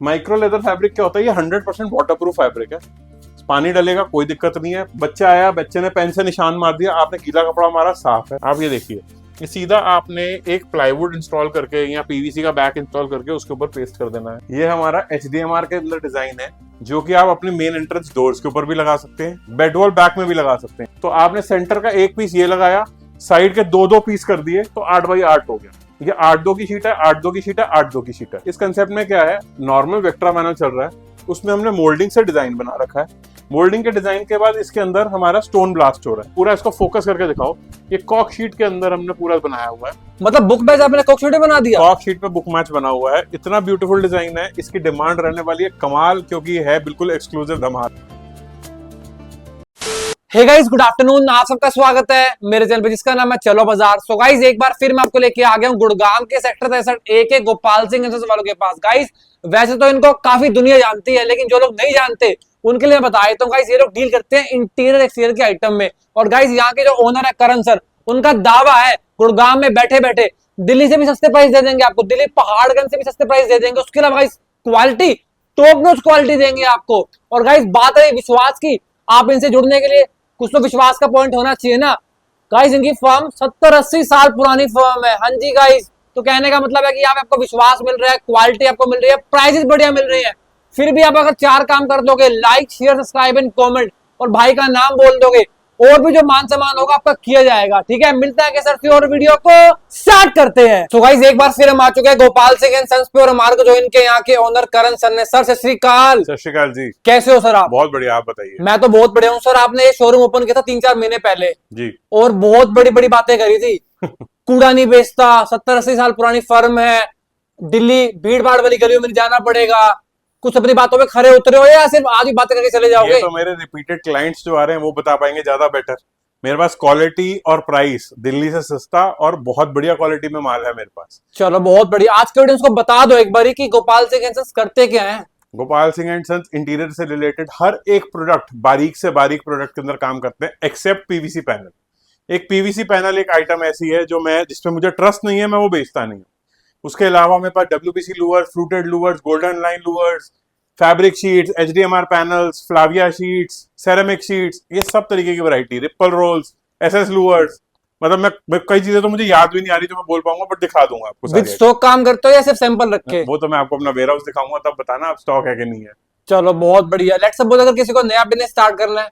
Micro leather fabric क्या होता है, ये 100% वाटरप्रूफ फैब्रिक है। पानी डलेगा कोई दिक्कत नहीं है। बच्चा आया, बच्चे ने पेन से निशान मार दिया, आपने गीला कपड़ा मारा, साफ है। आप ये देखिए, ये सीधा आपने एक प्लाईवुड इंस्टॉल करके या पीवीसी का बैक इंस्टॉल करके उसके ऊपर पेस्ट कर देना है। ये हमारा HDMR के अंदर डिजाइन है, जो कि आप अपने मेन एंट्रेंस डोर्स के ऊपर भी लगा सकते हैं, बेड वॉल बैक में भी लगा सकते हैं। तो आपने सेंटर का एक पीस ये लगाया, साइड के दो पीस कर दिए, तो 8x8 हो गया। ये 8-2 की शीट है, 8-2 की शीट है, 8-2 की शीट है। इस कंसेप्ट में क्या है, नॉर्मल वेक्ट्रा पैनल चल रहा है, उसमें हमने मोल्डिंग से डिजाइन बना रखा है। मोल्डिंग के डिजाइन के बाद इसके अंदर हमारा स्टोन ब्लास्ट हो रहा है। पूरा इसको फोकस करके दिखाओ, ये कॉक शीट के अंदर हमने पूरा बनाया हुआ है। मतलब बुक मैच आपने कॉक शीट बना दिया? कॉक शीट पे बुक मैच बना हुआ है। इतना ब्यूटीफुल डिजाइन है, इसकी डिमांड रहने वाली है कमाल, क्योंकि ये है बिल्कुल एक्सक्लूसिव धमाल। Hey guys, good afternoon. आप सबका स्वागत है मेरे चैनल पे जिसका नाम है चलो बाजार। सो गाइस, एक बार फिर मैं आपको लेके आ गया हूँ गुड़गांव के सेक्टर 63A के गोपाल सिंह एजेंसी वालों के पास। गाइस, वैसे तो इनको काफी दुनिया जानती है, लेकिन जो लोग नहीं जानते उनके लिए मैं बता देता हूँ। गाइस, ये लोग डील करते हैं इंटीरियर एक्सटीरियर के आइटम में। और गाइस, यहाँ के जो ओनर है करण सर, उनका दावा है गुड़गांव में बैठे बैठे दिल्ली से भी सस्ते प्राइस दे देंगे आपको, दिल्ली पहाड़गंज से भी सस्ते प्राइस दे देंगे। उसके अलावा guys, quality top notch quality देंगे आपको। और गाइस, बात है विश्वास की, आप इनसे जुड़ने के लिए कुछ तो विश्वास का पॉइंट होना चाहिए ना। गाइस, इनकी फर्म 70-80 साल पुरानी फर्म है। हाँ जी गाइस, तो कहने का मतलब है कि आपको विश्वास मिल रहा है, क्वालिटी आपको मिल रही है, प्राइसेस बढ़िया मिल रही है। फिर भी आप अगर 4 काम कर दोगे, like share subscribe and comment, और भाई का नाम बोल दोगे, और भी जो मान सम्मान होगा आपका किया जाएगा। ठीक है, मिलता है सर और वीडियो को स्टार्ट करते हैं। तो गाइस, एक बार फिर हम आ चुके हैं गोपाल सिंह एंड सन्स पे, और हमारे को जो इनके यहाँ के ओनर करण सर ने। सर, सत श्री अकाल। सत श्री अकाल जी। कैसे हो सर आप? बहुत बढ़िया, आप बताइए। मैं तो बहुत बढ़िया हूँ सर। आपने ये शोरूम ओपन किया था 3-4 महीने पहले जी, और बहुत बड़ी बड़ी बातें करी थी। कूड़ा नहीं बेचता, 70-80 साल पुरानी फर्म है, दिल्ली भीड़ भाड़ वाली गलियों में नहीं जाना पड़ेगा। कुछ अपनी बातों पे खरे उतरे हो या सिर्फ आज ही बातें करके चले जाओगे? ये तो मेरे रिपीटेड क्लाइंट्स जो आ रहे हैं वो बता पाएंगे ज्यादा बेटर। मेरे पास क्वालिटी और प्राइस दिल्ली से सस्ता और बहुत बढ़िया क्वालिटी में माल है मेरे पास। चलो, बहुत बढ़िया। आज के ऑडियंस को बता दो एक बारी कि गोपाल सिंह एंड सन्स करते क्या है। Gopal Singh and sons interior से रिलेटेड हर एक प्रोडक्ट, बारीक से बारीक प्रोडक्ट के अंदर काम करते हैं, एक्सेप्ट पीवीसी पैनल। एक पीवीसी पैनल एक आइटम ऐसी है जो मैं, जिसपे मुझे ट्रस्ट नहीं है, मैं वो बेचता नहीं हूँ। उसके अलावा मेरे पास WPC louvers, fluted louvers, golden line louvers, fabric sheets, HDMR panels, Flavia sheets, ceramic sheets, ये सब तरीके की variety, ripple rolls, SS louvers, मतलब मैं कई चीजें तो मुझे याद भी नहीं आ रही जो मैं बोल पाऊंगा, बट दिखा दूंगा आपको। विद स्टॉक काम करते हो या सिर्फ सैंपल रख के? वो तो मैं आपको अपना वेयर हाउस दिखाऊंगा, तब बताना आप स्टॉक है कि नहीं है। चलो, बहुत बढ़िया। लेट्स सपोज अगर किसी को नया बिजनेस स्टार्ट करना है,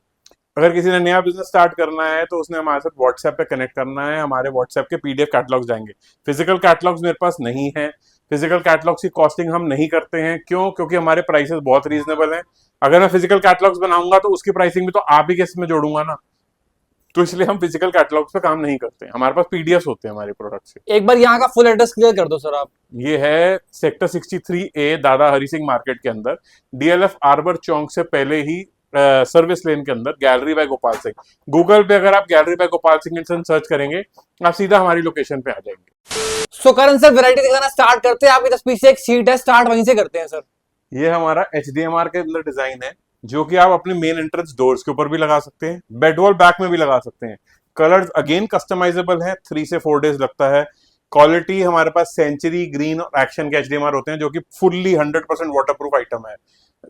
अगर किसी ने नया बिजनेस स्टार्ट करना है तो उसने हमारे साथ व्हाट्सएप पे कनेक्ट करना है। हमारे व्हाट्सएप के PDF कैटलॉग्स जाएंगे। फिजिकल कैटलॉग्स मेरे पास नहीं है। फिजिकल कैटलॉग्स की कॉस्टिंग हम नहीं करते हैं। क्यों? क्योंकि हमारे प्राइसेस बहुत रीजनेबल हैं। अगर मैं फिजिकल कैटलॉग्स बनाऊंगा तो उसकी प्राइसिंग भी तो आप ही के इसमें जोड़ूंगा ना, तो इसलिए हम फिजिकल कैटलॉग्स पे काम नहीं करते हैं। हमारे पास PDFs होते हैं हमारे प्रोडक्ट से। एक बार यहाँ का फुल एड्रेस क्लियर कर दो सर आप। ये है सेक्टर 63A, दादा हरी सिंह मार्केट के अंदर, DLF आर्बर चौक से पहले ही सर्विस लेन के अंदर, gallery by Gopal Singh. Google पे अगर आप gallery by Gopal Singh and search करेंगे, आप सीधा हमारी लोकेशन पे आ जाएंगे। सो करण सर, वैरायटी दिखाना स्टार्ट करते हैं। आपके 10 पीस से एक शीट है, स्टार्ट वहीं से करते हैं सर। ये हमारा HDMR के अंदर डिजाइन है, जो कि आप अपने मेन एंट्रेंस डोर्स के ऊपर भी लगा सकते हैं, बेड वॉल बैक में भी लगा सकते हैं। कलर्स अगेन कस्टमाइजेबल है, 3 से 4 डेज लगता है। क्वालिटी हमारे पास सेंचुरी, ग्रीन और एक्शन के HDMR होते हैं, जो कि फुल्ली 100% वाटरप्रूफ आइटम है,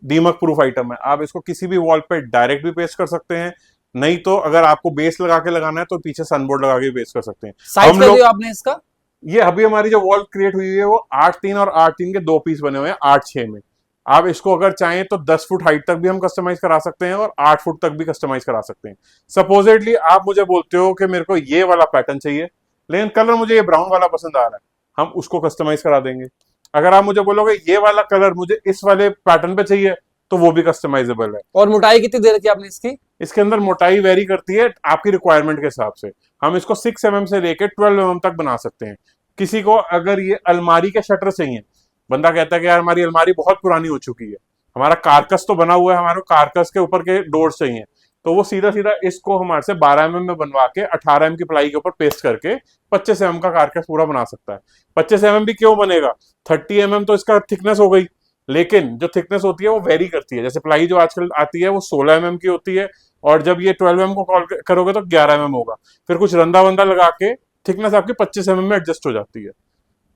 दीमक प्रूफ आइटम है। आप इसको किसी भी वॉल पे डायरेक्ट भी पेस्ट कर सकते हैं, नहीं तो अगर आपको बेस लगा के लगाना है तो पीछे सनबोर्ड लगा के पेस्ट कर सकते हैं। साइज क्या दिया आपने इसका? ये अभी हमारी जो वॉल क्रिएट हुई है वो 8-3 और 8-3 के 2 पीस बने हुए हैं, 8-6 में। आप इसको अगर चाहें तो 10 फुट हाइट तक भी हम कस्टमाइज करा सकते हैं और 8 फुट तक भी कस्टमाइज करा सकते हैं। सपोजेटली आप मुझे बोलते हो कि मेरे को ये वाला पैटर्न चाहिए, लेकिन कलर मुझे ये ब्राउन वाला पसंद आ रहा है, हम उसको कस्टमाइज करा देंगे। अगर आप मुझे बोलोगे ये वाला कलर मुझे इस वाले पैटर्न पे चाहिए, तो वो भी कस्टमाइजेबल है। और मोटाई कितनी दे रखी है आपने इसकी? इसके अंदर मोटाई वेरी करती है आपकी रिक्वायरमेंट के हिसाब से। हम इसको 6 mm से लेकर 12 mm तक बना सकते हैं। किसी को अगर ये अलमारी के शटर चाहिए, बंदा कहता है कि यार हमारी अलमारी बहुत पुरानी हो चुकी है, हमारा कारकस तो बना हुआ है, हमारे कारकस के ऊपर के डोर्स चाहिए, तो वो सीधा सीधा इसको हमारे से 12 mm में बनवा के 18 mm की प्लाई के ऊपर पेस्ट करके 25 mm का कारकस पूरा बना सकता है। 25 mm भी क्यों बनेगा, 30 mm तो इसका थिकनेस हो गई, लेकिन जो थिकनेस होती है वो वेरी करती है। जैसे प्लाई जो आजकल आती है वो 16 mm की होती है, और जब ये 12 mm को कॉल करोगे तो 11 mm होगा। फिर कुछ रंदा वंदा लगा के थिकनेस आपकी 25 mm में एडजस्ट हो जाती है।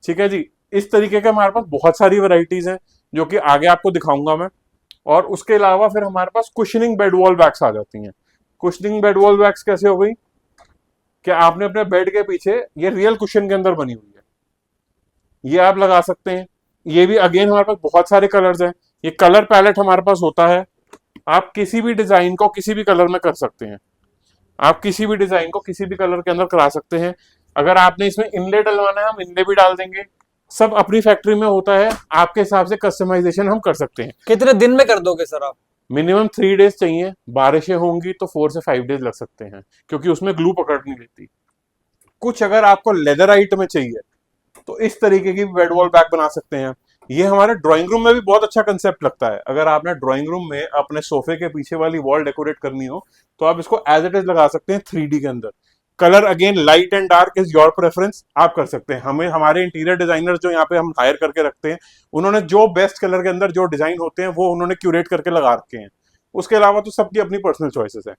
ठीक है जी, इस तरीके के हमारे पास बहुत सारी वैरायटीज हैं। जो कि आगे आपको दिखाऊंगा मैं। और उसके अलावा फिर हमारे पास कुशनिंग बेड वॉल बैग्स आ जाती हैं। कुशनिंग बेड वॉल बैग्स कैसे हो गई कि आपने अपने बेड के पीछे, ये रियल कुशन के अंदर बनी हुई है, ये आप लगा सकते हैं। ये भी अगेन हमारे पास बहुत सारे कलर्स हैं। ये कलर पैलेट हमारे पास होता है, आप किसी भी डिजाइन को किसी भी कलर में कर सकते हैं। आप किसी भी डिजाइन को किसी भी कलर के अंदर करा सकते हैं। अगर आपने इसमें इनले डलवाना है, हम इनले भी डाल देंगे। सब अपनी फैक्ट्री में होता है, आपके हिसाब से कस्टमाइजेशन हम कर सकते हैं। कितने दिन में कर दोगे सर आप? मिनिमम 3 डेज चाहिए, बारिशें होंगी तो 4 से 5 डेज लग सकते हैं, क्योंकि उसमें ग्लू पकड़ नहीं लेती। कुछ अगर आपको लेदर आइट में चाहिए तो इस तरीके की बेड वॉल बैग बना सकते हैं। ये हमारे ड्राइंग रूम में भी बहुत अच्छा कंसेप्ट लगता है। अगर आपने ड्राइंग रूम में अपने सोफे के पीछे वाली वॉल डेकोरेट करनी हो तो आप इसको एज इट इज लगा सकते हैं 3D के अंदर। Colour again light and dark is your preference, आप कर सकते हैं। हमें हमारे इंटीरियर डिजाइनर जो यहाँ पे हम हायर करके रखते हैं, उन्होंने जो बेस्ट कलर के अंदर जो डिजाइन होते हैं वो उन्होंने क्यूरेट करके लगा रखे हैं। उसके अलावा तो सबकी अपनी पर्सनल चॉइसेस है।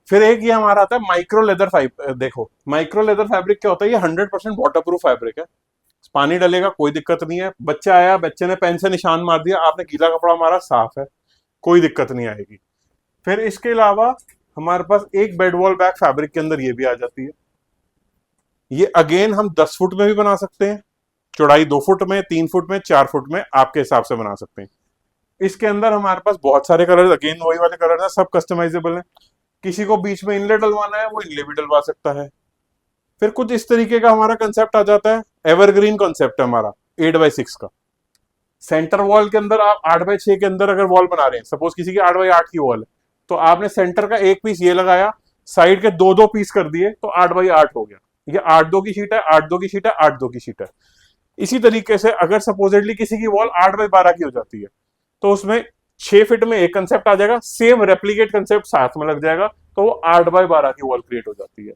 फिर एक ये हमारा आता है माइक्रो लेदर फाइबर। देखो माइक्रो लेदर फैब्रिक क्या होता है, ये 100% वाटरप्रूफ फैब्रिक है। पानी डलेगा कोई दिक्कत नहीं है। बच्चा आया, बच्चे ने पेन से निशान मार दिया, आपने गीला कपड़ा मारा, साफ है, कोई दिक्कत नहीं आएगी। फिर इसके अलावा हमारे पास एक बेड वॉल बैग फैब्रिक के अंदर ये भी आ जाती है। ये अगेन हम 10 फुट में भी बना सकते हैं, चौड़ाई 2 फुट में, 3 फुट में, 4 फुट में, आपके हिसाब से बना सकते हैं। इसके अंदर हमारे पास बहुत सारे कलर, अगेन वही वाले कलर है, सब कस्टमाइजेबल है। किसी को बीच में इनले डलवाना है वो इनले भी डलवा सकता है। फिर कुछ इस तरीके का हमारा कंसेप्ट आ जाता है। एवरग्रीन कंसेप्ट है हमारा 8x6 का। सेंटर वॉल के अंदर आप 8x6 के अंदर अगर वॉल बना रहे हैं, सपोज किसी की 8x8 की वॉल है, तो आपने सेंटर का एक पीस ये लगाया, साइड के 2-2 पीस कर दिए, तो 8x8 हो गया। ये 8-2 की शीट है, 8-2 की शीट है, 8-2 की शीट है। इसी तरीके से अगर सपोजिटली किसी की वॉल 8x12 की हो जाती है, तो उसमें 6 फीट में एक कंसेप्ट आ जाएगा, सेम रेप्लीकेट कंसेप्ट साथ में लग जाएगा, तो वो 8x12 की वॉल क्रिएट हो जाती है।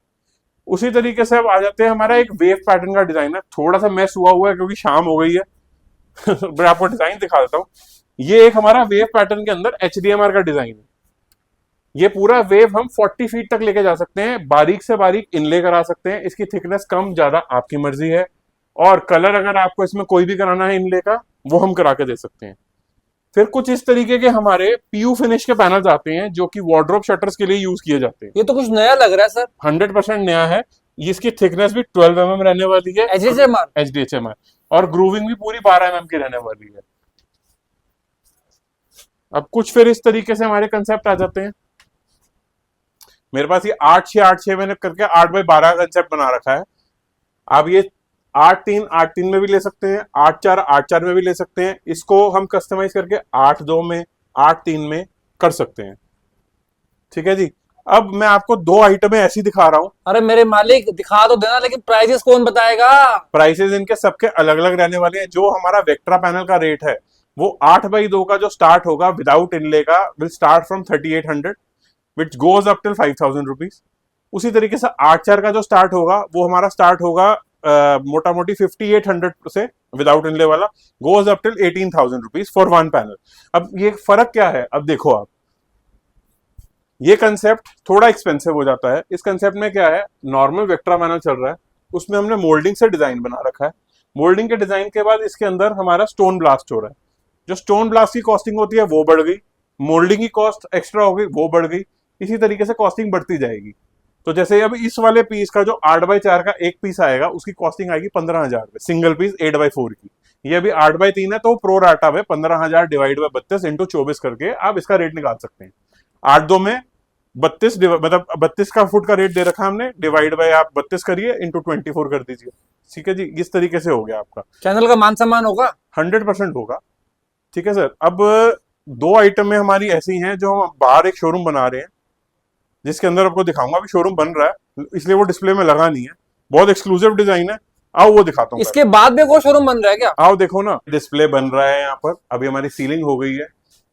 उसी तरीके से अब आ जाते हैं, हमारा एक वेव पैटर्न का डिजाइन है। थोड़ा सा मैस हुआ है क्योंकि शाम हो गई है मैं आपको डिजाइन दिखा देता हूँ। ये एक हमारा वेव पैटर्न के अंदर HDMR का डिजाइन है। ये पूरा वेव हम 40 फीट तक लेके जा सकते हैं, बारीक से बारीक इनले करा सकते हैं। इसकी थिकनेस कम ज्यादा आपकी मर्जी है, और कलर अगर आपको इसमें कोई भी कराना है इनले का, वो हम करा के दे सकते हैं। फिर कुछ इस तरीके के हमारे PU फिनिश के पैनल्स आते हैं, जो कि वार्डरोब शटर्स के लिए यूज किए जाते हैं। ये तो कुछ नया लग रहा है सर। 100% नया है। इसकी थिकनेस भी 12 mm रहने वाली है, HDHMR, और ग्रूविंग भी पूरी 12 mm की रहने वाली है। अब कुछ फिर इस तरीके से हमारे कंसेप्ट आ जाते हैं। मेरे पास ये 8-6-8-6 मैंने करके 8x12 कंसेप्ट बना रखा है। आप ये 8-3-8-3 में भी ले सकते हैं, 8-4-8-4 में भी ले सकते हैं। इसको हम कस्टमाइज करके 8-2 में, 8-3 में कर सकते हैं। ठीक है जी। अब मैं आपको 2 आइटमें ऐसी दिखा रहा हूं। अरे मेरे मालिक दिखा तो देना, लेकिन प्राइजेस कौन बताएगा? प्राइसेस इनके सबके अलग अलग रहने वाले हैं। जो हमारा वेक्ट्रा पैनल का रेट है वो 8x2 का जो स्टार्ट होगा विदाउट इनले का, will start from 3800 which goes up till 5000 rupees. उसी तरीके से 8-4 का जो स्टार्ट होगा वो हमारा स्टार्ट होगा मोटा मोटी 5800 से विदाउट इनले वाला, goes up till 18,000 rupees for 1 panel. अब ये फर्क क्या है, अब देखो आप, ये कंसेप्ट थोड़ा एक्सपेंसिव हो जाता है। इस कंसेप्ट में क्या है, नॉर्मल वेक्ट्रा पैनल चल रहा है, उसमें हमने मोल्डिंग से डिजाइन बना रखा है। मोल्डिंग के डिजाइन के बाद इसके अंदर हमारा स्टोन ब्लास्ट हो रहा है। जो स्टोन ब्लास्ट की कॉस्टिंग होती है वो बढ़ गई, मोल्डिंग की कॉस्ट एक्स्ट्रा हो गई, वो बढ़ गई। इसी तरीके से कॉस्टिंग बढ़ती जाएगी। तो जैसे अब इस वाले पीस का जो 8x4 का एक पीस आएगा, उसकी कॉस्टिंग आएगी 15,000 रुपए, सिंगल पीस 8x4 की। ये अभी 8x3 है, तो प्रो राटा में 15,000 डिवाइड बाय 32 इंटू 24 करके आप इसका रेट निकाल सकते हैं। 8-2 में 32 मतलब 32 का फुट का रेट दे रखा है हमने, डिवाइड बाय आप 32 करिए, इंटू 24 कर दीजिए। ठीक है जी, इस तरीके से हो गया आपका। चैनल का मान सम्मान होगा, 100% होगा। ठीक है सर। अब 2 आइटम में हमारी ऐसी हैं जो हम बाहर एक शोरूम बना रहे हैं, जिसके अंदर आपको दिखाऊंगा। अभी शोरूम बन रहा है, इसलिए वो डिस्प्ले में लगा नहीं है। बहुत एक्सक्लूसिव डिजाइन है, आओ वो दिखाता हूँ। इसके बाद भी कोई शोरूम बन रहा है क्या? आओ देखो ना, डिस्प्ले बन रहा है यहाँ पर। अभी हमारी सीलिंग हो गई है,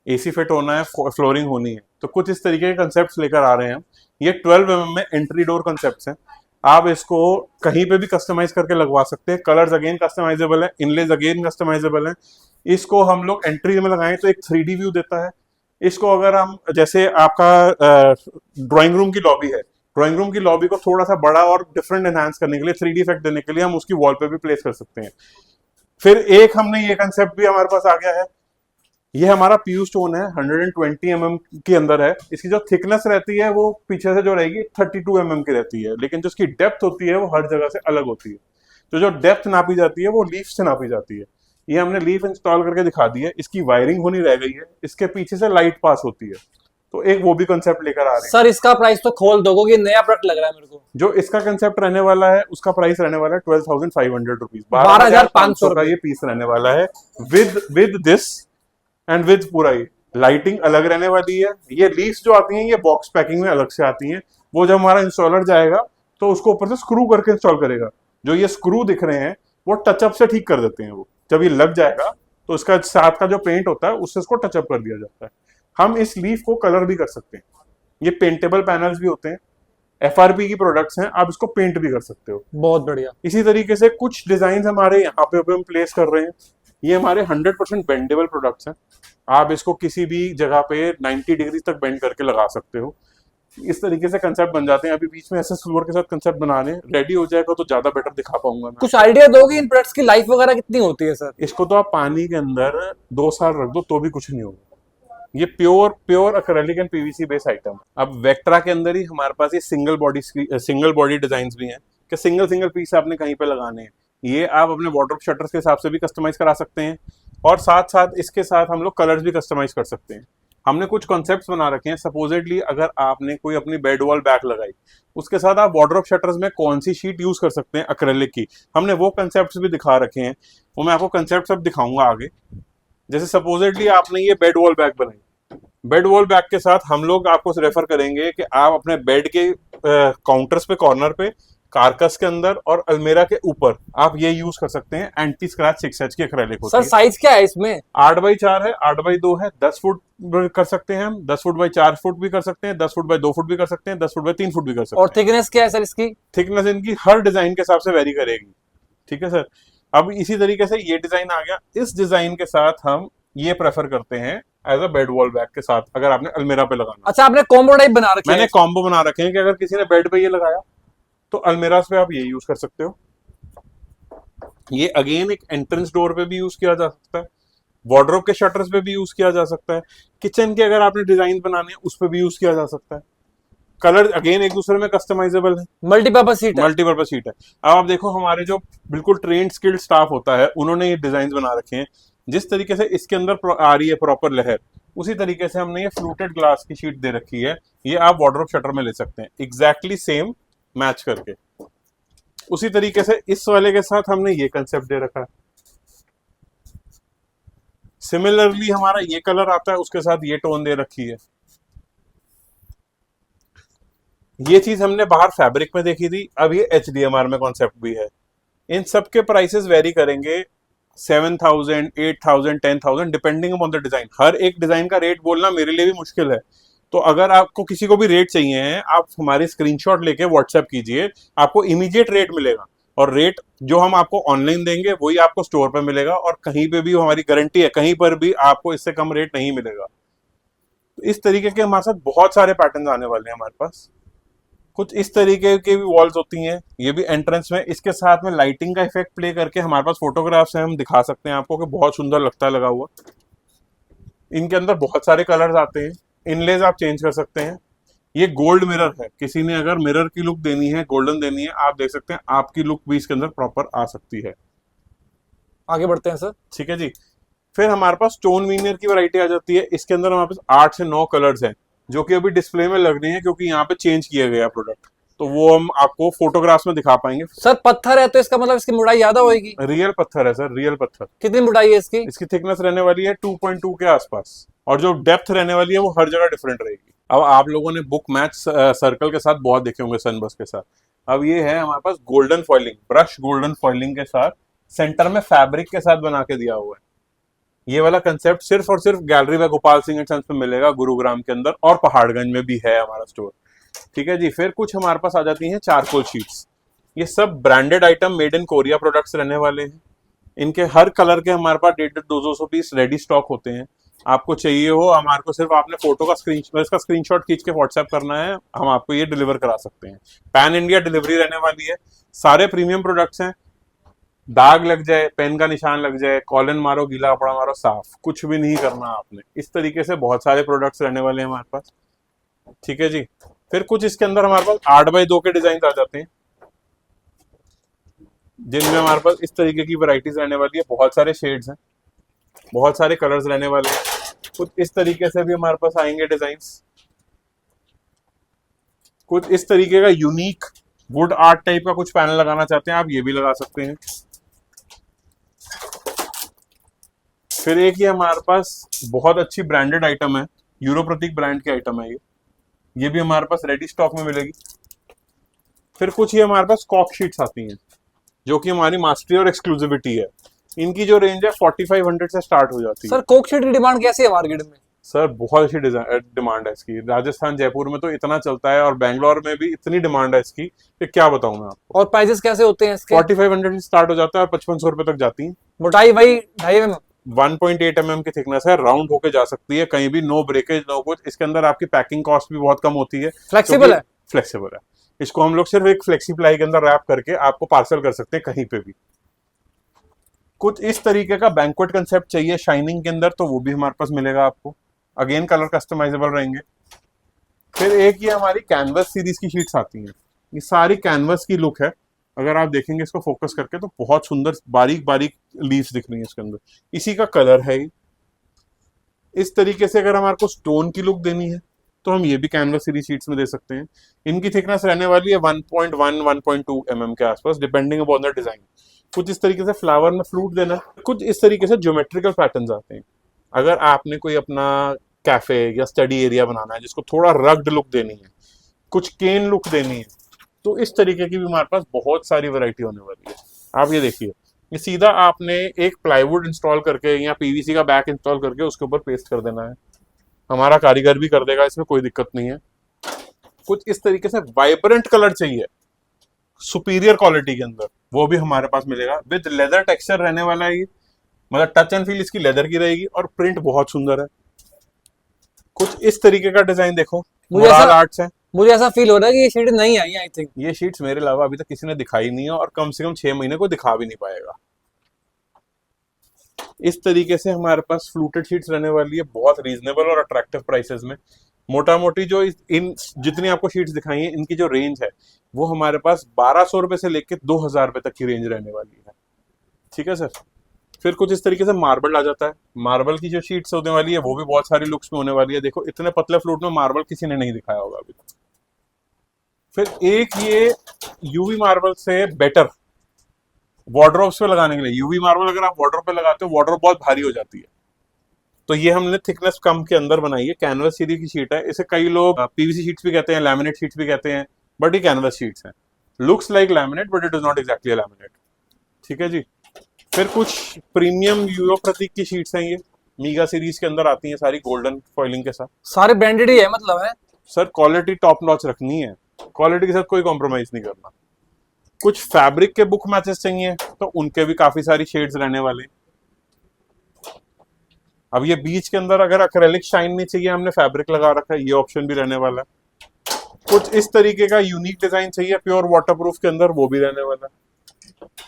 AC फिट होना है, फ्लोरिंग होनी है, तो कुछ इस तरीके के कंसेप्ट लेकर आ रहे हैं हम। ये 12 mm में एंट्री डोर कंसेप्ट हैं। आप इसको कहीं पे भी कस्टमाइज करके लगवा सकते हैं। कलर्स अगेन कस्टमाइजेबल है, इनलेज अगेन कस्टमाइजेबल है। इसको हम लोग एंट्री में लगाएं तो एक 3D व्यू देता है। इसको अगर हम, जैसे आपका ड्राइंग रूम की लॉबी है, ड्राइंग रूम की लॉबी को थोड़ा सा बड़ा और डिफरेंट एनहांस करने के लिए, 3D इफेक्ट देने के लिए हम उसकी वॉल पे भी प्लेस कर सकते हैं। फिर एक हमने ये कंसेप्ट भी हमारे पास आ गया है, ये हमारा पीयू स्टोन है, 120 mm के अंदर है। इसकी जो थिकनेस रहती है वो पीछे से जो रहेगी 32 mm की रहती है, लेकिन जो इसकी डेप्थ होती है वो हर जगह से अलग होती है। तो जो डेप्थ नापी जाती है वो लीफ से नापी जाती है। ये हमने लीफ इंस्टॉल करके दिखा दी है, इसकी वायरिंग होनी रह गई है, इसके पीछे से लाइट पास होती है। तो एक वो भी कंसेप्ट लेकर आ रहे हैं। सर इसका प्राइस तो खोल दो क्योंकि नया प्रोडक्ट लग रहा है मेरे को। जो इसका कंसेप्ट रहने वाला है उसका प्राइस रहने वाला है 12,500 रुपीज, 12,500 का ये पीस रहने वाला है, विद दिस एंड विद पूरा ही लाइटिंग अलग रहने वाली है। ये लीव्स जो आती हैं ये बॉक्स पैकिंग में अलग से आती हैं। वो जब हमारा इंस्टॉलर जाएगा तो उसको ऊपर से स्क्रू करके इंस्टॉल करेगा। जो ये स्क्रू दिख रहे हैं वो टचअप से ठीक कर देते हैं। वो जब ये लग जाएगा तो उसका साथ का जो पेंट होता है उससे इसको टचअप कर दिया जाता है। हम इस लीफ को कलर भी कर सकते हैं, ये पेंटेबल पैनल्स भी होते हैं, FRP की प्रोडक्ट्स हैं, आप इसको पेंट भी कर सकते हो। बहुत बढ़िया। इसी तरीके से कुछ डिजाइन हमारे यहाँ पे हम प्लेस कर रहे हैं। ये हमारे 100% बेंडेबल प्रोडक्ट्स हैं, आप इसको किसी भी जगह पे 90 डिग्री तक बेंड करके लगा सकते हो। इस तरीके से कंसेप्ट बन जाते हैं। अभी बीच में ऐसे सिल्वर के साथ कंसेप्ट बना रहे हैं, रेडी हो जाएगा तो ज्यादा बेटर दिखा पाऊंगा मैं। कुछ आइडिया दोगे इन प्रोडक्ट्स की लाइफ वगैरह कितनी होती है सर? इसको तो आप पानी के अंदर 2 साल रख दो तो भी कुछ नहीं होगा। ये pure acrylic and PVC base item. अब वेक्ट्रा के अंदर ही हमारे पास ये सिंगल बॉडी डिजाइन भी हैं कि सिंगल पीस आपने कहीं पे लगाने हैं। ये आप अपने वार्डरोब शटर्स के हिसाब से भी कस्टमाइज करा सकते हैं, और साथ साथ इसके साथ हम लोग कलर्स भी कस्टमाइज कर सकते हैं। हमने कुछ कॉन्सेप्ट्स बना रखे हैं। सपोजिटली अगर आपने कोई अपनी बेड वॉल बैक लगाई, उसके साथ आप वार्डरोब शटर्स में कौन सी शीट यूज कर सकते हैं एक्रेलिक की, हमने वो कॉन्सेप्ट्स भी दिखा रखे हैं। वो मैं आपको कॉन्सेप्ट सब दिखाऊंगा आगे। जैसे सपोजिटली आपने ये बेड वॉल बैक बनाई, बेड वॉल बैक के साथ हम लोग आपको रेफर करेंगे कि आप अपने बेड के काउंटर्स पे, कॉर्नर पे, कारकस के अंदर और अलमेरा के ऊपर आप ये यूज कर सकते हैं। एंटी स्क्रैच 6H की एक्रेलिक होती है। सर साइज क्या है इसमें? 8x4 है, 8x2 है, 10 फुट कर सकते हैं हम, 10 फुट बाई 4 फुट भी कर सकते हैं, 10 फुट बाई 2 फुट भी कर सकते हैं, 10 फुट बाई 3 फुट भी कर सकते हैं। और थिकनेस क्या है सर इसकी? थिकनेस इनकी हर डिजाइन के हिसाब से वेरी करेगी। ठीक है सर। अब इसी तरीके से ये डिजाइन आ गया। इस डिजाइन के साथ हम ये प्रेफर करते हैं as a bed wall back के साथ, अगर आपने अलमेरा पे लगाना। अच्छा, आपने कॉम्बो टाइप बना रखे हैं? मैंने कॉम्बो बना रखे हैं कि अगर किसी ने बेड पे ये लगाया तो अलमेरास पे आप ये यूज कर सकते हो। ये अगेन एक एंट्रेंस डोर पे भी यूज किया जा सकता है, वार्डरोब के शटर्स पे भी यूज किया जा सकता है, किचन के अगर आपने डिजाइन बनाने हैं उस पे भी यूज किया जा सकता है। कलर अगेन एक दूसरे में कस्टमाइजेबल है, मल्टीपर्पज सीट है। मल्टीपर्पज सीट है। अब आप देखो हमारे जो बिल्कुल ट्रेंड स्किल्ड स्टाफ होता है उन्होंने ये डिजाइन बना रखे हैं। जिस तरीके से इसके अंदर आ रही है प्रॉपर लहर, उसी तरीके से हमने ये फ्लूटेड ग्लास की शीट दे रखी है। ये आप वार्डरोब शटर में ले सकते हैं एग्जैक्टली सेम मैच करके। उसी तरीके से इस वाले के साथ हमने ये कंसेप्ट दे रखा है। सिमिलरली हमारा ये कलर आता है, उसके साथ ये टोन दे रखी है। ये चीज हमने बाहर फैब्रिक में देखी थी, अब ये HDMR में कॉन्सेप्ट भी है। इन सब के प्राइसेस वेरी करेंगे 7,000, 8,000, 10,000 डिपेंडिंग अपॉन द डिजाइन। हर एक डिजाइन का रेट बोलना मेरे लिए भी मुश्किल है, तो अगर आपको किसी को भी रेट चाहिए है, आप हमारी स्क्रीनशॉट लेके व्हाट्सएप कीजिए, आपको इमीडिएट रेट मिलेगा। और रेट जो हम आपको ऑनलाइन देंगे वही आपको स्टोर पे मिलेगा, और कहीं पे भी हमारी गारंटी है, कहीं पर भी आपको इससे कम रेट नहीं मिलेगा। तो इस तरीके के हमारे साथ बहुत सारे पैटर्न आने वाले हैं हमारे पास। कुछ इस तरीके की भी वॉल्स होती हैं, ये भी एंट्रेंस में, इसके साथ में लाइटिंग का इफेक्ट प्ले करके हमारे पास फोटोग्राफ्स हैं, हम दिखा सकते हैं आपको कि बहुत सुंदर लगता है लगा हुआ। इनके अंदर बहुत सारे कलर्स आते हैं, इनलेज आप चेंज कर सकते हैं। ये गोल्ड मिरर है, किसी ने अगर मिरर की लुक देनी है, गोल्डन देनी है, आप देख सकते हैं, आपकी लुक भी इसके अंदर प्रॉपर आ सकती है। आगे बढ़ते हैं सर। ठीक है जी। फिर हमारे पास स्टोन वीनियर की वैरायटी आ जाती है। इसके अंदर हमारे पास 8 से 9 कलर्स हैं, जो कि अभी डिस्प्ले में लग रही है क्योंकि यहाँ पे चेंज किया गया प्रोडक्ट, तो वो हम आपको फोटोग्राफ्स में दिखा पाएंगे। सर पत्थर है तो इसका मतलब इसकी मोटाई ज्यादा होगी? रियल पत्थर है सर, रियल पत्थर। कितनी मोटाई है इसकी? इसकी थिकनेस रहने वाली है 2.2 के आसपास, और जो डेप्थ रहने वाली है वो हर जगह डिफरेंट रहेगी। अब आप लोगों ने बुक मैच सर्कल के साथ बहुत देखे होंगे, सनबस के साथ। अब ये है हमारे पास golden foiling, brush golden foiling के साथ, सेंटर में फैब्रिक के साथ बना के दिया हुआ है। ये वाला कंसेप्ट सिर्फ और सिर्फ गैलरी में गोपाल सिंह एंड सन्स पे मिलेगा, गुरुग्राम के अंदर, और पहाड़गंज में भी है हमारा स्टोर। ठीक है जी। फिर कुछ हमारे पास आ जाती हैं चारकोल शीट्स। ये सब branded item, made in Korea products रहने वाले हैं। इनके हर कलर के हमारे पास 150-200 पीस रेडी स्टॉक होते हैं। आपको चाहिए हो, हमारे को सिर्फ आपने फोटो का स्क्रीनशॉट खींच के व्हाट्सएप करना है, हम आपको ये डिलीवर करा सकते हैं। पैन इंडिया डिलीवरी रहने वाली है। सारे प्रीमियम प्रोडक्ट्स हैं। दाग लग जाए, पेन का निशान लग जाए, कॉलन मारो, गीला कपड़ा मारो, साफ, कुछ भी नहीं करना आपने। इस तरीके से बहुत सारे प्रोडक्ट्स रहने वाले हैं हमारे पास। ठीक है जी। फिर कुछ इसके अंदर हमारे पास 8x2 के डिजाइन आ जाते हैं, जिनमें हमारे पास इस तरीके की वैरायटीज रहने वाली है। बहुत सारे शेड्स हैं, बहुत सारे कलर्स रहने वाले हैं। कुछ इस तरीके से भी हमारे पास आएंगे डिजाइन्स। कुछ इस तरीके का यूनिक वुड आर्ट टाइप का कुछ पैनल लगाना चाहते हैं आप, ये भी लगा सकते हैं। फिर एक ये हमारे पास बहुत अच्छी ब्रांडेड आइटम है, यूरो प्रतीक ब्रांड की आइटम है ये भी हमारे पास रेडी स्टॉक में मिलेगी। फिर कुछ ये हमारे पास कॉक शीट्स आती हैं, जो कि हमारी मास्टरी और एक्सक्लूसिविटी है। इनकी जो रेंज है 4500 से स्टार्ट हो जाती है। सर कोक शीट की डिमांड कैसी है मार्केट में? सर बहुत अच्छी डिमांड है इसकी। राजस्थान जयपुर में तो इतना चलता है, और बैंगलोर में भी इतनी डिमांड है इसकी कि क्या बताऊं मैं आपको। और प्राइसेस कैसे होते हैं इसके? 4500 से स्टार्ट हो जाता है और 5500 रुपए तक जाती है। मोटाई वही 2.5 mm? 1.8 mm की थिकनेस है, राउंड होके जा सकती है कहीं भी, नो ब्रेकेज नो कुछ। इसके अंदर आपकी पैकिंग कॉस्ट भी बहुत कम होती है। फ्लेक्सिबल है? फ्लेक्सिबल है। इसको हम लोग सिर्फ एक फ्लेक्सी प्लाई के अंदर रैप करके आपको पार्सल कर सकते हैं कहीं पे भी। कुछ इस तरीके का बैंक्वेट कंसेप्ट चाहिए शाइनिंग के अंदर, तो वो भी हमारे पास मिलेगा आपको। अगेन कलर कस्टमाइजेबल रहेंगे। फिर एक ये हमारी कैनवस सीरीज की शीट्स आती हैं। ये सारी कैनवस की लुक है, अगर आप देखेंगे इसको फोकस करके तो बहुत सुंदर बारीक बारीक लीव्स दिख रही है इसके अंदर, इसी का कलर है ये। इस तरीके से अगर हमारे को स्टोन की लुक देनी है तो हम ये भी कैनवस सीरीज शीट्स में दे सकते हैं। इनकी थिकनेस रहने वाली है 1.1-1.2 mm के आसपास, डिपेंडिंग अपॉन द डिजाइन। कुछ इस तरीके से फ्लावर में फ्लूट देना है। कुछ इस तरीके से ज्योमेट्रिकल पैटर्न्स आते हैं। अगर आपने कोई अपना कैफे या स्टडी एरिया बनाना है जिसको थोड़ा रग्ड लुक देनी है, कुछ केन लुक देनी है, तो इस तरीके की भी हमारे पास बहुत सारी वैरायटी होने वाली है। आप ये देखिए, ये सीधा आपने एक प्लाईवुड इंस्टॉल करके या पीवीसी का बैक इंस्टॉल करके उसके ऊपर पेस्ट कर देना है, हमारा कारीगर भी कर देगा, इसमें कोई दिक्कत नहीं है। कुछ इस तरीके से वाइब्रेंट कलर चाहिए सुपीरियर क्वालिटी के अंदर, वो भी हमारे पास मिलेगा। विद लेदर टेक्सचर रहने वाला है ये, मतलब टच एंड फील इसकी लेदर की रहेगी, और प्रिंट बहुत सुंदर है। कुछ इस तरीके का डिजाइन देखो, मुराद आर्ट्स है। मुझे ऐसा फील हो रहा है कि ये शीट नहीं आई। आई थिंक ये शीट्स मेरे अलावा अभी तक किसी ने दिखाई नहीं है, और कम से कम 6 महीने को दिखा भी नहीं पाएगा। इस तरीके से हमारे पास फ्लूटेड शीट्स रहने वाली है, बहुत रीजनेबल और अट्रैक्टिव प्राइसेस में। मोटा मोटी जो इन जितनी आपको शीट्स दिखाई हैं, इनकी जो रेंज है वो हमारे पास 1200 रुपए से लेकर 2000 रुपए तक की रेंज रहने वाली है। ठीक है सर। फिर कुछ इस तरीके से मार्बल आ जाता है। मार्बल की जो शीट्स होने वाली है वो भी बहुत सारी लुक्स में होने वाली है। देखो इतने पतले फ्लूट में मार्बल किसी ने नहीं दिखाया होगा अभी तक। फिर एक ये यूवी मार्बल से बेटर वार्डरोब्स पे लगाने के लिए, यूवी मार्बल अगर आप वार्डरोब पे लगाते हो, वार्डरोब बहुत भारी हो जाती है, तो ये हमने थिकनेस कम के अंदर बनाई है। कैनवस सीरीज की शीट है, इसे कई लोग पीवीसी शीट्स भी कहते हैं, लैमिनेट शीट्स भी कहते हैं, बट ये कैनवस शीट्स हैं। Looks like laminate but it is not exactly laminate. ठीक है जी। फिर कुछ प्रीमियम यूरो प्रतीक की शीट्स हैं, ये मीगा सीरीज के अंदर आती हैं सारी, गोल्डन फॉइलिंग के साथ। सारे ब्रांडेड ही है मतलब है? सर क्वालिटी टॉप नॉच रखनी है, क्वालिटी के साथ कोई कॉम्प्रोमाइज नहीं करना। कुछ फैब्रिक के बुक मैचेस चाहिए तो उनके भी काफी सारी शेड्स रहने वाले। अब ये बीच के अंदर अगर एक्रेलिक शाइन नहीं चाहिए, हमने फैब्रिक लगा रखा है, ये ऑप्शन भी रहने वाला है। कुछ इस तरीके का यूनिक डिजाइन चाहिए प्योर वाटरप्रूफ के अंदर, वो भी रहने वाला है।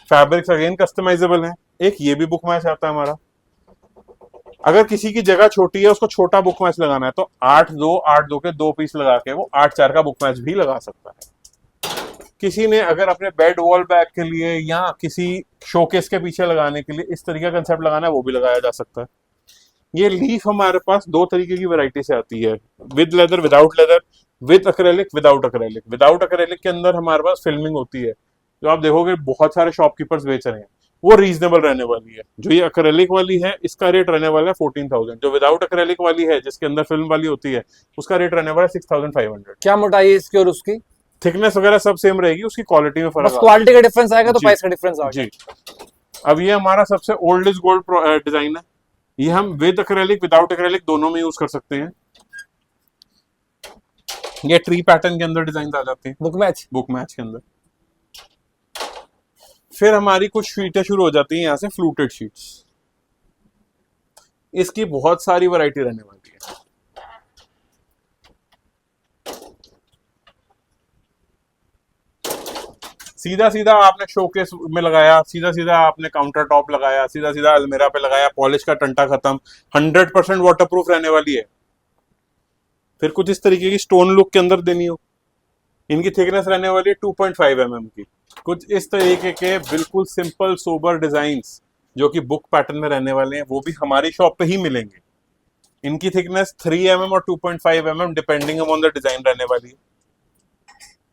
फैब्रिक्स अगेन कस्टमाइजेबल है। एक ये भी बुक मैच आता है हमारा। अगर किसी की जगह छोटी है, उसको छोटा बुक मैच लगाना है, तो 8-2 के 2 पीस लगा के वो 8-4 का बुक मैच भी लगा सकता है। किसी ने अगर अपने बेड वॉल बैग के लिए या किसी शोकेस के पीछे लगाने के लिए इस तरीके का कंसेप्ट लगाना है, वो भी लगाया जा सकता है। ये लीफ हमारे पास 2 तरीके की वैरायटी से आती है, with leather, without leather, with acrylic, without acrylic. Without acrylic के अंदर हमारे पास फिल्मिंग होती है, जो आप देखोगे बहुत सारे शॉपकीपर्स बेच रहे हैं, वो रीजनेबल रहने वाली है। जो ये एक्रेलिक वाली है, इसका रेट रहने वाला है 14,000। जो विदाउट एक्रेलिक वाली है, जिसके अंदर फिल्म वाली होती है, उसका रेट रहने वाला है 6,500। क्या मोटाई है इसकी और उसकी? थिकनेस वगैरह सब सेम रहेगी, उसकी क्वालिटी में फर्क, क्वालिटी का डिफरेंस आएगा तो प्राइस का डिफरेंस आएगा जी। अब ये हमारा सबसे ओल्ड इज गोल्ड डिजाइन है। ये हम विद एक्रेलिक विदाउट एक्रेलिक दोनों में यूज कर सकते हैं। ये ट्री पैटर्न के अंदर डिजाइन आ जाते हैं, बुक मैच के अंदर। फिर हमारी कुछ शीटें शुरू हो जाती हैं यहाँ से, फ्लूटेड शीट्स। इसकी बहुत सारी वैरायटी रहने वाली है। सीधा सीधा आपने शोकेस में लगाया, सीधा सीधा आपने काउंटर टॉप लगाया, सीधा सीधा अलमीरा पे लगाया, पॉलिश का टंटा खत्म, 100% वाटरप्रूफ रहने वाली है। फिर कुछ इस तरीके की स्टोन लुक के अंदर देनी हो, इनकी थिकनेस रहने वाली है 2.5 mm की। कुछ इस तरीके के बिल्कुल सिंपल सोबर डिजाइन्स जो कि बुक पैटर्न में रहने वाले हैं, वो भी हमारी शॉप पे ही मिलेंगे। इनकी थिकनेस 3 mm और 2.5 mm depending on the design रहने वाली है।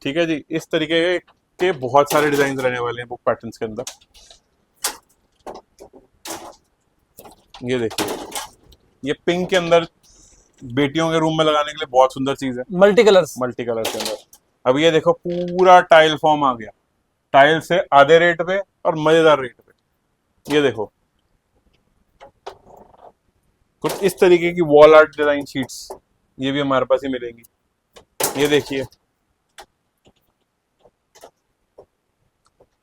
ठीक है जी, इस तरीके के बहुत सारे डिजाइन रहने वाले हैं बुक पैटर्न्स के अंदर। ये देखिए, ये पिंक के अंदर बेटियों के रूम में लगाने के लिए बहुत सुंदर चीज है, मल्टी कलर्स। मल्टी कलर के अंदर। अब ये देखो, पूरा टाइल फॉर्म आ गया, टाइल से आधे रेट पे और मजेदार रेट पे। ये देखो, कुछ इस तरीके की वॉल आर्ट डिजाइन शीट्स, ये भी हमारे पास ही मिलेंगी। ये देखिए,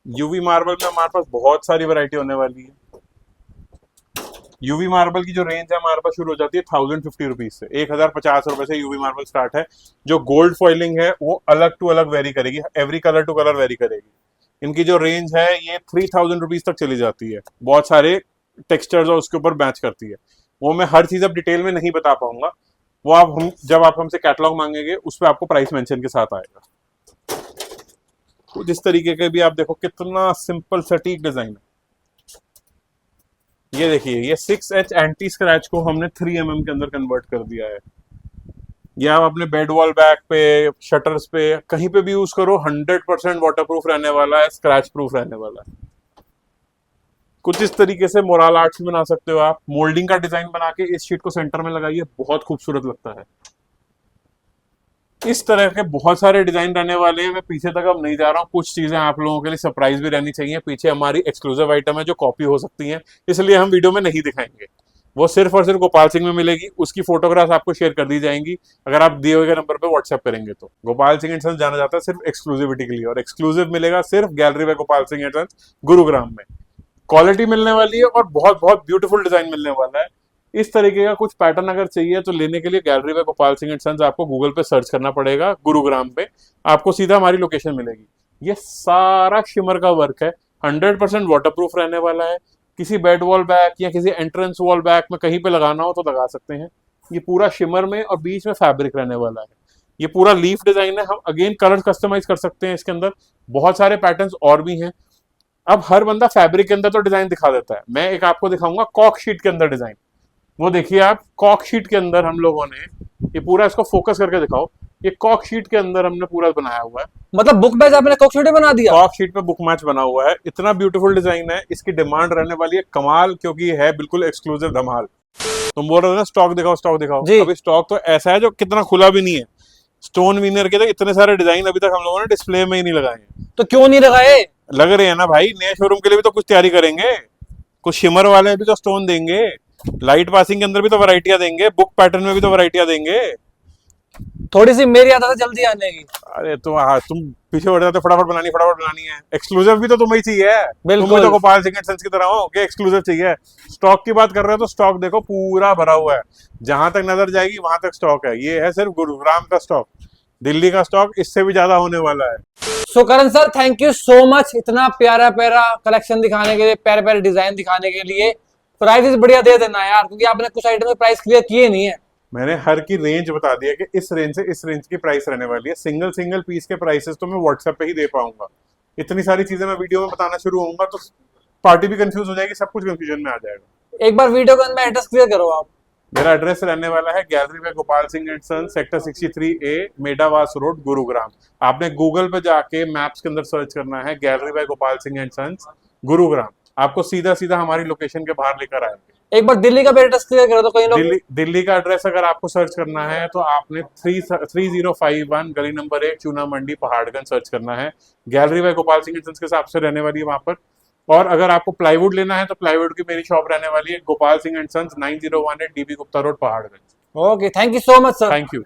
यूवी मार्बल में हमारे पास बहुत सारी वैरायटी होने वाली है। यूवी मार्बल की जो रेंज है हमारे पास शुरू हो जाती है 1050 रुपीज से, 1050 रुपए से यूवी मार्बल स्टार्ट है। जो गोल्ड फॉइलिंग है वो अलग टू अलग वेरी करेगी, every colour to colour vary करेगी। इनकी जो रेंज है ये 3000 रुपीज तक चली जाती है, बहुत सारे टेक्सचर्स और उसके ऊपर मैच करती है। वो मैं हर चीज अब डिटेल में नहीं बता पाऊंगा, वो जब आप हमसे कैटलॉग मांगेंगे उस पर आपको प्राइस मेंशन के साथ आएगा। तो जिस तरीके के भी आप देखो, कितना सिंपल सटीक डिजाइन है। ये देखिए, ये 6H एंटी स्क्रैच को हमने 3 mm के अंदर कन्वर्ट कर दिया है। ये आप अपने बेड वॉल बैक पे, शटर्स पे, कहीं पे भी यूज करो, 100% वाटरप्रूफ रहने वाला है, स्क्रैच प्रूफ रहने वाला है। कुछ इस तरीके से मोरल आर्ट्स बना सकते हो आप। मोल्डिंग का डिजाइन बना के इस शीट को सेंटर में लगाइए, बहुत खूबसूरत लगता है। इस तरह के बहुत सारे डिजाइन रहने वाले हैं। मैं पीछे तक अब नहीं जा रहा हूँ, कुछ चीजें आप लोगों के लिए सरप्राइज भी रहनी चाहिए। पीछे हमारी एक्सक्लूसिव आइटम है जो कॉपी हो सकती है, इसलिए हम वीडियो में नहीं दिखाएंगे। वो सिर्फ और सिर्फ गोपाल सिंह में मिलेगी, उसकी फोटोग्राफ आपको शेयर कर दी जाएंगी अगर आप दिए हुए नंबर पे व्हाट्सएप करेंगे तो। गोपाल सिंह एंड सन्स जाना जाता है सिर्फ एक्सक्लूसिविटी के लिए, और एक्सक्लूसिव मिलेगा सिर्फ gallery by Gopal Singh and sons Gurugram में। क्वालिटी मिलने वाली है और बहुत बहुत ब्यूटीफुल डिजाइन मिलने वाला है। इस तरीके का कुछ पैटर्न अगर चाहिए तो लेने के लिए gallery by Gopal Singh and sons आपको गूगल पे सर्च करना पड़ेगा, गुरुग्राम पे आपको सीधा हमारी लोकेशन मिलेगी। ये सारा शिमर का वर्क है, 100% वाटरप्रूफ रहने वाला है। किसी बेड वॉल बैक या किसी एंट्रेंस वॉल बैक में कहीं पे लगाना हो तो लगा सकते हैं। ये पूरा शिमर में और बीच में फैब्रिक रहने वाला है। ये पूरा लीफ डिजाइन है, हम अगेन कलर कस्टमाइज कर सकते हैं इसके अंदर। बहुत सारे पैटर्न्स और भी हैं। अब हर बंदा फैब्रिक के अंदर तो डिजाइन दिखा देता है, मैं एक आपको दिखाऊंगा कॉक शीट के अंदर डिजाइन। वो देखिए आप, कॉक शीट के अंदर हम लोगों ने ये पूरा, इसको फोकस करके दिखाओ, ये कॉक शीट के अंदर हमने पूरा बनाया हुआ है। मतलब बुक बैच आपने कॉक शीट बना दिया? कॉक शीट पे बुक मैच बना हुआ है। इतना ब्यूटीफुल डिजाइन है, इसकी डिमांड रहने वाली है कमाल, क्योंकि ये है बिल्कुल एक्सक्लूसिव धमाल। तुम बोल रहे हो ना स्टॉक दिखाओ, स्टॉक दिखाओ, अभी स्टॉक तो ऐसा है जो कितना खुला भी नहीं है। स्टोन विनर के तो इतने सारे डिजाइन अभी तक हम लोगों ने डिस्प्ले में ही नहीं लगाए हैं। तो क्यों नहीं लगाए? लग रहे हैं ना भाई, नए शोरूम के लिए भी तो कुछ तैयारी करेंगे, कुछ शिमर वाले भी तो स्टोन देंगे, लाइट पासिंग के अंदर भी तो वैरायटियां देंगे, बुक पैटर्न में भी तो वैरायटियां देंगे। थोड़ी सी मेरी आदत है जल्दी आने की। अरे तो हाँ, तुम पीछे बढ़ जाते, फटाफट बनानी है। एक्सक्लूसिव भी तो तुम्हें ही चाहिए, तुम भी तो गोपाल सिंह एंड सन्स की तरह हो कि एक्सक्लूसिव चाहिए। स्टॉक की बात कर रहे हो तो स्टॉक देखो पूरा भरा हुआ है, जहां तक नजर जाएगी वहां तक स्टॉक है। ये है सिर्फ गुरुग्राम का स्टॉक, दिल्ली का स्टॉक इससे भी ज्यादा होने वाला है। So Karan sir, thank you so much इतना प्यारा प्यारा कलेक्शन दिखाने के लिए, प्यारे प्यारे डिजाइन दिखाने के लिए। प्राइस बढ़िया दे देना यार, क्योंकि आपने कुछ आइटम में प्राइस क्लियर किए नहीं है। मैंने हर की रेंज बता दिया कि इस रेंज से इस रेंज की प्राइस रहने वाली है। सिंगल सिंगल पीस के प्राइसेस तो मैं व्हाट्सएप पे ही दे पाऊंगा। इतनी सारी चीजें मैं वीडियो में बताना शुरू होऊंगा तो पार्टी भी कंफ्यूज हो जाएगी, सब कुछ कंफ्यूजन में आ जाएगा। एक बार वीडियो के अंदर एड्रेस क्लियर करो आप। मेरा एड्रेस रहने वाला है gallery by Gopal Singh and sons, sector 63A, Medawas road, Gurugram. आपने गूगल पे जाके मैप्स के अंदर सर्च करना है gallery by Gopal Singh and sons Gurugram, आपको सीधा सीधा हमारी लोकेशन के बाहर लेकर आएंगे। एक बार दिल्ली का एड्रेस क्लियर करो तो कई लोग। दिल्ली का एड्रेस अगर आपको सर्च करना है तो आपने 3051 गली नंबर 1, चूना मंडी, पहाड़गंज सर्च करना है। Gallery by Gopal Singh and sons के हिसाब से रहने वाली है वहां पर। और अगर आपको प्लाईवुड लेना है तो प्लाईवुड की मेरी शॉप रहने वाली है Gopal Singh and sons, 9018 DB Gupta road, Paharganj. Okay, thank you so much sir. Thank you.